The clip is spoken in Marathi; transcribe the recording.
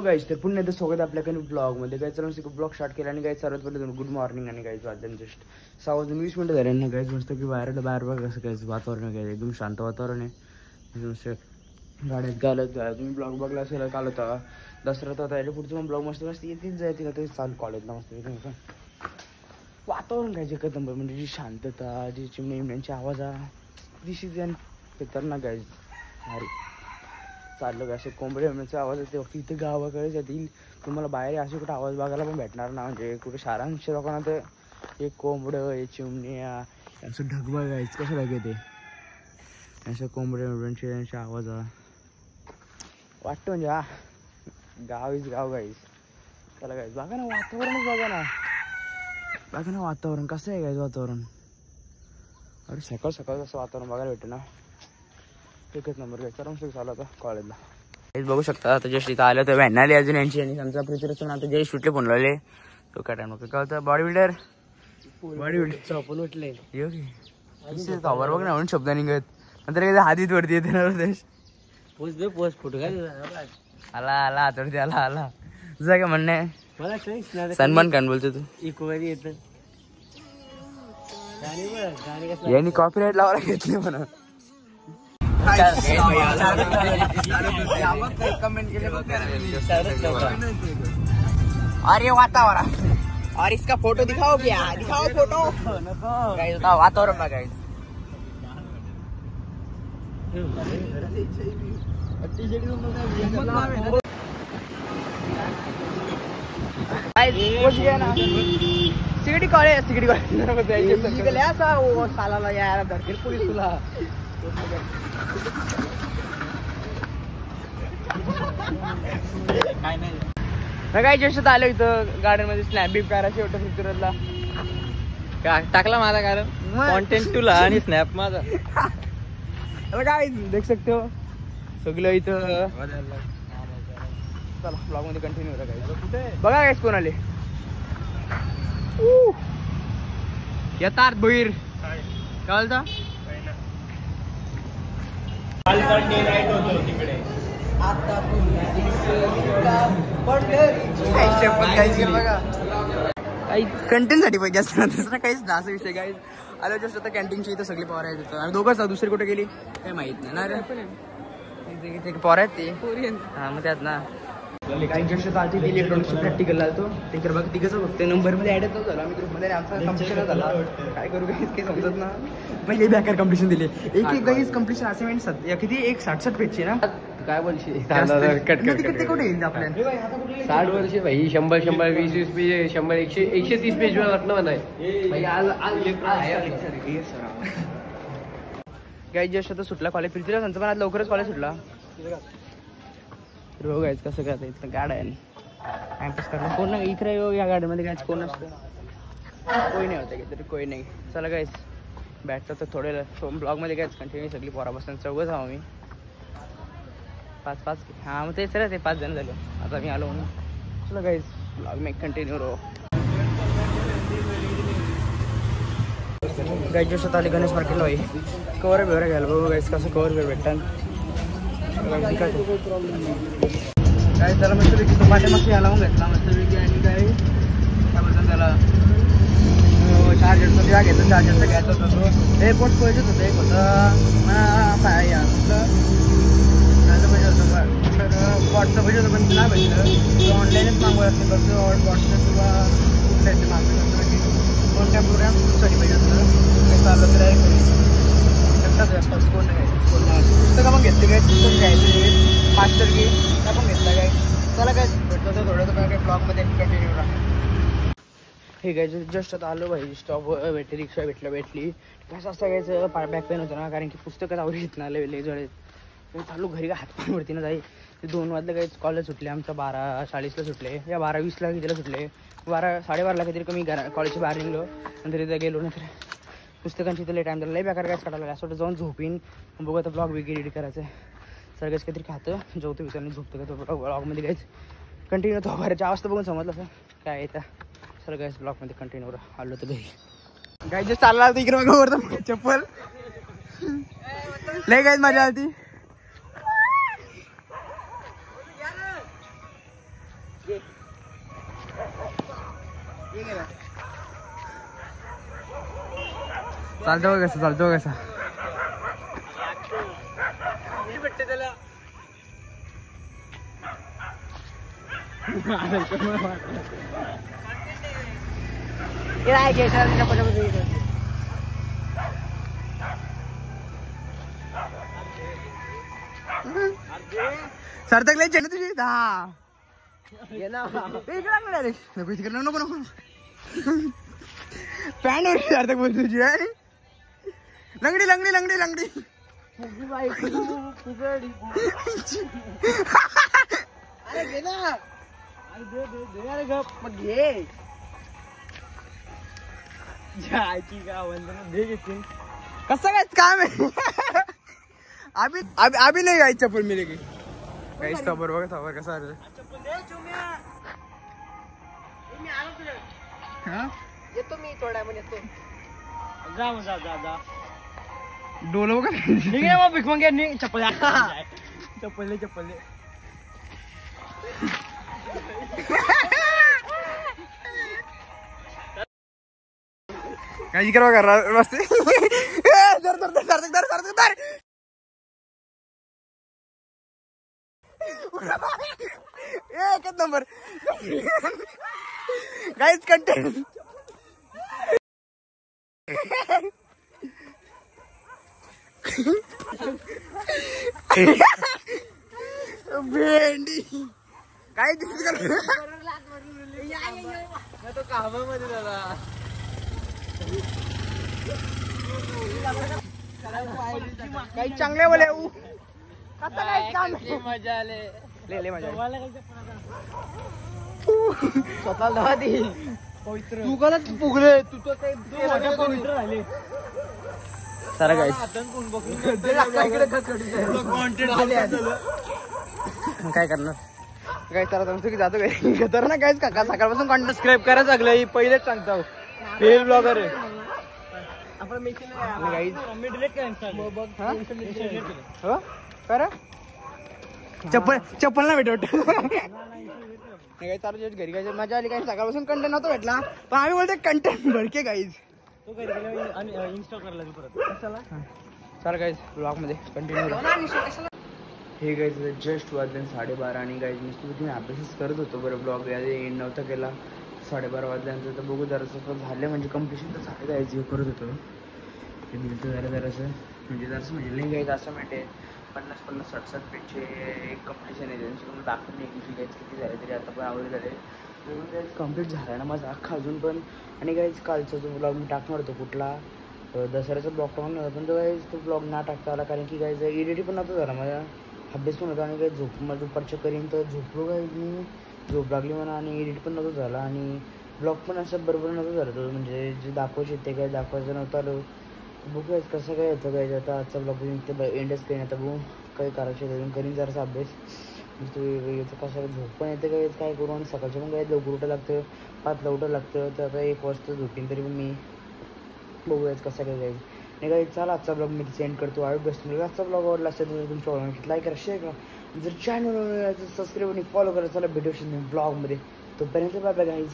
गाइस तर पुन्हा एकदा स्वागत आपल्याकडे ब्लॉग मध्ये. काय चला ब्लॉग स्टार्ट केला आणि गाइस सर्वात पहिले गुड मॉर्निंग. आणि गाइस वाजले जस्ट 6:20 झाले ना गाइस. मस्त की बाहेर बघा कसं काय वातावरण काय एकदम शांत वातावरण आहे. मस्त गाड्यात गालत तुम्ही ब्लॉग बघला असेल काल होता दसरा होता त्याच्या पुढचं पण ब्लॉग मस्त मस्त येतील जायतील आता चालू कॉलेजला मस्त वातावरण काय जे कदम म्हणजे जी शांतता जी चिमण्यांची आवाज दिस इज अन खतरनाक गाइस भारी चाललं असं कोंबडे म्हणण्याचा आवाज येते फक्त इथे गावाकडे जातील. तुम्हाला बाहेर असे कुठे आवाज बघायला पण भेटणार ना. म्हणजे कुठे शाळांच्या लोकांना तर एक कोंबडं हे चिमण्या असं ढगबग गायच कसं लागेल ते असं कोंबड्यांचे आवाज वाटतं म्हणजे गाव इज गाव गाईस. त्याला गाईस बघा ना वातावरणच बघा ना वातावरण कसं आहे गाईस वातावरण. अरे सकाळ सकाळ असं वातावरण बघायला भेटतं ना एकच नंबर काय चालू होता कॉलेजला. हेच बघू शकता आता जस्ट इथं आलं तर व्हॅन आली अजून यांची आणि आमचा पृथ्वीराज आता जे शूटले फोन लावले तो काय टाइम काय होता बॉडी बिल्डर चपल उठले खबर बघ ना म्हणून शब्द निघत नंतर एकदा हातीत वरती येते ना पोस्ट फोटो काय आला हातवरती आला तुझं काय म्हणणं आहे. सलमान खान बोलतो तू इकोवरी येत यांनी कॉपीराईट लावायला घेतली म्हणून कमेंट केले अरे वातावरण और इसका फोटो दिखाओ क्या दिखाओ फोटो वातावरण बघा सिगडी कॉलेज साला यार धरतील पोलीस तुला. काय जस्ट आलो इथं गार्डन मध्ये स्नॅप बीप करायची होतं फिरतला काय टाकला माझा कारण कॉन्टेंट तुला आणि स्नॅप माझा काय देख सकते हो सगळं इथं. चला ब्लॉग मध्ये कंटिन्यू होता काय बघा काय कोण आले येतात भैर काय बोलता कंटेंट साठी पाहिजे असतं दुसरा काहीच ना असा विषय काय आलं जस्ट आता कॅन्टीनची इथं सगळी पॉवर आहेत आणि दोघंच दुसरी कुठे गेली काही माहित नाही ना रे पॉवर आहेत ते हा मग त्यात ना काही जस्ट आधी इलेक्ट्रॉनिक्सची प्रॅक्टिकल आलतो ते बघ तिघंच फक्त नंबरमध्ये ॲड येतो झाला आम्ही ग्रुपमध्ये आमचा कॉम्पिटिशन झाला काय करू काही समजत ना पहिले बॅकर कॉम्पिटिशन दिले एक गाईज कम्प्लिशन असाइनमेंट किती एक 60 पेजची ना काय बोलशील कुठे येईल आपल्याला 60 वर्ष भाई 100 120 पेज 100 130 पेज वाटणं म्हणाय काही जस्ट आता सुटला कॉलेज पृथ्वीराज पण आज लवकरच कॉलेज सुटला. रोग आहे कसं काय इथं गाड आहे टाइमपास करणार कोण नाही इकडे या गाडीमध्ये काय कोण नसतं कोई नाही होतं तरी कोई नाही. चला गाईस बॅटचं तर थोडे ब्लॉगमध्ये कायच कंटिन्यू सगळी पोरापासून चौघच आहो मी 5 हां मग तेच ते 5 जण झाले आता मी आलो म्हणून. चला गाईस ब्लॉग में कंटिन्यू रो गाईस जसं आले गणेश मार्केटला होई कवर बिवर घ्यायला बघू गाईस कसं कवर बिवर भेटतात काय त्याला मस्तपैकी तो पाठीमागची या लावून घेतला मस्तपैकी आणि काय बोलतात त्याला चार्जरचा त्या घेतलं चार्जरचा घ्यायचा होता तो एअरपोर्ट पाहिजेच होतं एक होतं म्हटलं पाहिजे होतं तर बॉटचं पाहिजे होतं पण नाही भेटलं तो ऑनलाईनच मागवायला असते कसं बॉटचं किंवा कुठल्याचे मागवलं कोणत्या प्रोग्रामसाठी पाहिजे होतं ते चाललं तर कोण नाही पुस्तकं पण घेतली काय पुस्तक घ्यायचं मास्टर की त्या पण घेतला काय चला काय भेटलं तर थोडं तर काय ब्लॉगमध्ये कंटिन्यू राहा. हे काय जस्ट आता आलो भाई स्टॉप भेटली रिक्षा भेटली कसं असं घ्यायचं बॅक पेन होतं ना कारण की पुस्तकं आवडी येत ना लय जळ चालू घरी हात पाय वरती ना जाई ते 2 वाजले काही कॉलेज सुटले आमच्या 12:40ला सुटले या 12:20ला कितीला सुटले 12:30ला काहीतरी कमी कॉलेजच्या बाहेर निघलो नंतर इथं गेलो नंतर पुस्तकांची तर लय टाइम झाला लय बेकार काय काढायला असं जाऊन झोपीन बघू आता ब्लॉग वेगळी एडिट करायचं आहे सगळंच काहीतरी खातं जेवतो विचारणे झोपतो का तो ब्लॉगमध्ये काहीच कंटिन्यू तो घराच्या अवस्था बघून समजलं असं काय येतं सर काहीच ब्लॉगमध्ये कंटिन्यू आलो तर घरी गाय जे चालला होता इकडे बघा वरतं चप्पल लय काय मजा आली चालतो का कसं चालतो का कसा भेटते त्याला सार्थक लय चेंडू तुझी दहा नको तिकडे नको नको पॅन्ट वर सार्थक बोल तुझी लंगडी लंगडी लंगडी लंगडी कसं काय काम आहे अभी नाही गाई चप्पल मिले की काही सबर बघा सबर कसा येतो मी थोड्या येतो डोल बघा भीक मागे चप्पल चप्पल चप्पल काही करा करा रस्ते धर धर धर धर धर धर धर एकच नंबर गाईज कंटेंट भेंडी काय तो कामामध्ये झाला काही चांगले बोले कसं काय काम मजा आले ले मजा स्वतःला दहा दे पवित्र तू कला फुगले तू तर काही पवित्र राहिले सारा काय काय करणार काय चालत तुमचं की जातो काय खतरनाक काहीच काका सकाळपासून कॉन्टेंट सबस्क्राईब करायचं लागलं पहिलेच सांगतो फेल ब्लॉगर आहे आपण मी डिलीट हो करा चप्पल चप्पल नाही भेटत काय चालू घरी काय मजा आली काही सकाळपासून कंटेंट नव्हता भेटला पण आम्ही बोलतो कंटेंट भडके गाईज तो घरी गेला आणि इन्स्टॉल करायला परत चला चला गाईज ब्लॉग मध्ये कंटिन्यू हे गाईज जस्ट वाजले 12:30 आणि गाईज मी तुम्ही अभ्यासच करत होतो बरं ब्लॉग यादी एंड नव्हता केला 12:30 वाजल्यानंतर तर बघू जरासं झालं म्हणजे कम्प्लिशन तर झालं गाईज हे करत होतो ते मिळतं जरासं म्हणजे नाही गाईज असं माहिती आहे 50-50 60 पेजचे एक कम्प्लिशन आहे त्यांची तुम्हाला दाखवून एक दिवशी गाईज किती झाले तरी आता पण आवडे झाले गाईज कम्प्लीट झाला आहे ना माझा अख्खा अजून पण आणि गाईज कालचा जो ब्लॉग मी टाकणार होतो कुठला दसऱ्याचा ब्लॉग टाकून होता पण तो गाईज तो ब्लॉग ना टाकता आला कारण की गाईज एडिट पण नव्हतं झाला माझा अभ्यास पण होता आणि काही झोप मला दुपारच्या करीन तर झोपलो काय मी झोप लागली मला आणि एडिट पण नव्हतं झाला आणि ब्लॉग पण असं बरोबर नव्हतं झालं तो म्हणजे जे दाखवायचे ते काय दाखवायचं नव्हतं आलो बघू कसं काय येतं काय आता आजचा ब्लॉग ते एंडच करीन आता बघू काही करायचं अजून करीन जरासा अभ्यास तो येतं कसं झोप पण येते काय करू आणि सकाळचं पण काय लवकर उठायला लागतं 5ला उठायला लागतं तर आता 1 वाजता झोपीन तरी पण मी बघूयाच कसं काय जाईल नाही काय चला आजचा ब्लॉग मी सेंड करतो आजचा ब्लॉग आवडला असेल तर तुमच्या लाईक करा शेअर करा जर चॅनल सबस्क्राईब आणि फॉलो करा चला भेटू ब्लॉगमध्ये तोपर्यंत बाय बाय गाईज